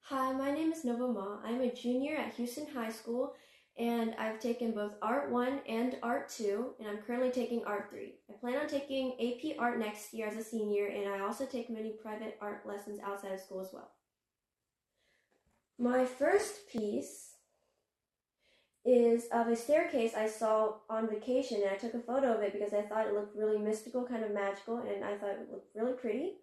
Hi, my name is Nova Ma. I'm a junior at Houston High School, and I've taken both Art 1 and Art 2, and I'm currently taking Art 3. I plan on taking AP Art next year as a senior, and I also take many private art lessons outside of school as well. My first piece is of a staircase I saw on vacation, and I took a photo of it because I thought it looked really mystical, kind of magical, and I thought it looked really pretty.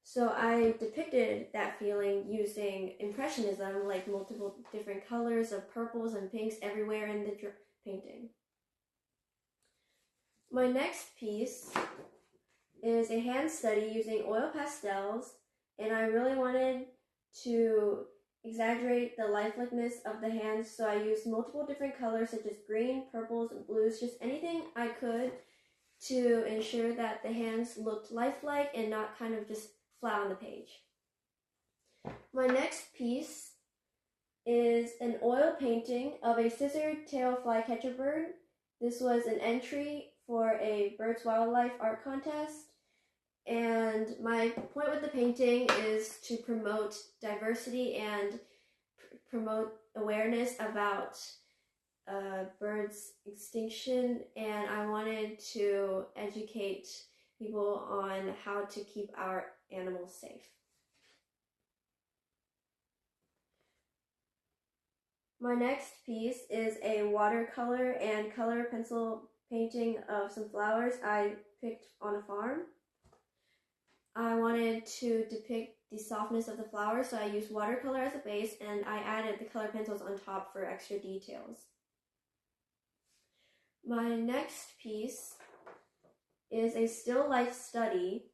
So I depicted that feeling using Impressionism, like multiple different colors of purples and pinks everywhere in the painting. My next piece is a hand study using oil pastels, and I really wanted to exaggerate the lifelikeliness of the hands, so I used multiple different colors such as green, purples, and blues, just anything I could to ensure that the hands looked lifelike and not kind of just flat on the page. My next piece is an oil painting of a scissor-tail flycatcher bird. This was an entry for a Birds Wildlife art contest, and my point with the painting is to promote diversity and promote awareness about birds' extinction, and I wanted to educate people on how to keep our animals safe. My next piece is a watercolor and color pencil painting of some flowers I picked on a farm. I wanted to depict the softness of the flowers, so I used watercolor as a base and I added the color pencils on top for extra details. My next piece is a still life study,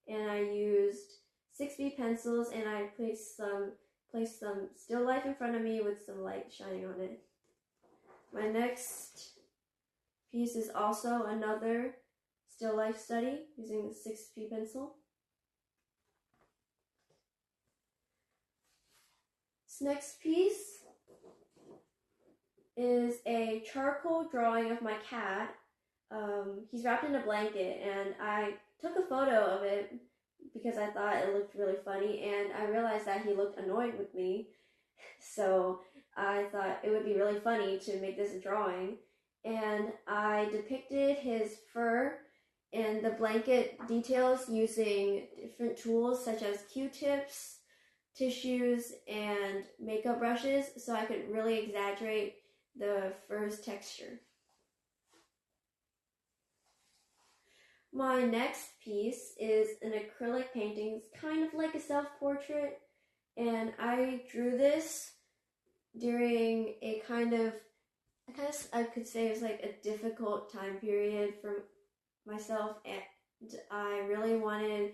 and I used 6B pencils and I placed some still life in front of me with some light shining on it. My next piece is also another still life study using the 6B pencil. This next piece is a charcoal drawing of my cat. He's wrapped in a blanket, and I took a photo of it because I thought it looked really funny, and I realized that he looked annoyed with me, so I thought it would be really funny to make this a drawing, and I depicted his fur and the blanket details using different tools such as Q-tips, tissues, and makeup brushes, so I could really exaggerate the fur's texture. My next piece is an acrylic painting. It's kind of like a self-portrait, and I drew this during a I could say it was like a difficult time period for myself, and I really wanted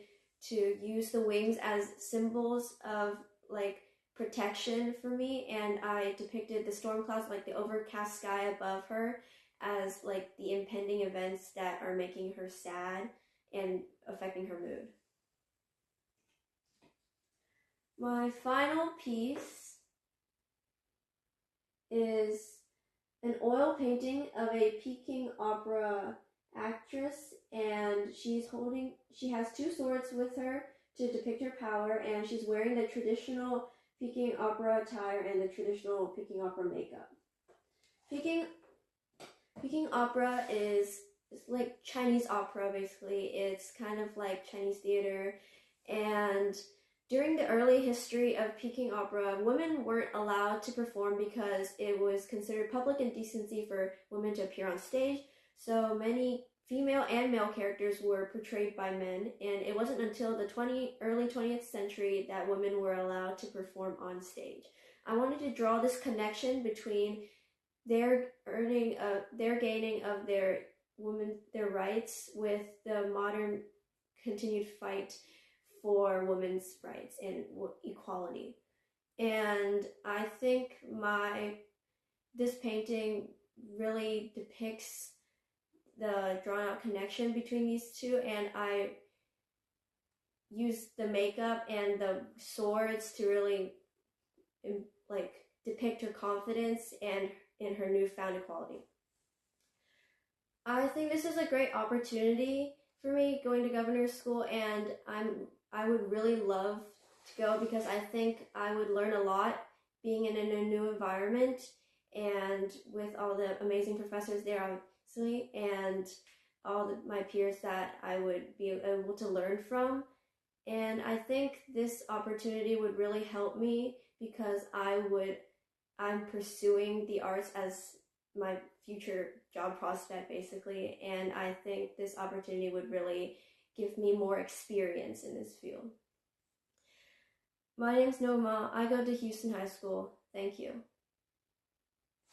to use the wings as symbols of like protection for me, and I depicted the storm clouds, like the overcast sky above her, as like the impending events that are making her sad and affecting her mood. My final piece is an oil painting of a Peking opera actress, and she has two swords with her to depict her power, and she's wearing the traditional Peking opera attire and the traditional Peking opera makeup. Peking opera is like Chinese opera, basically. It's kind of like Chinese theater, and during the early history of Peking opera, women weren't allowed to perform because it was considered public indecency for women to appear on stage, so many female and male characters were portrayed by men, and it wasn't until the early 20th century that women were allowed to perform on stage. I wanted to draw this connection between their gaining of their rights with the modern continued fight for women's rights and equality. And I think this painting really depicts the drawn out connection between these two, and I used the makeup and the swords to really like depict her confidence and in her newfound equality. I think this is a great opportunity for me going to governor's school, and I would really love to go because I think I would learn a lot being in a new environment and with all the amazing professors there, obviously, and all my peers that I would be able to learn from. And I think this opportunity would really help me because I'm pursuing the arts as my future job prospect basically, and I think this opportunity would really give me more experience in this field. My name's Noma. I go to Houston High School. Thank you.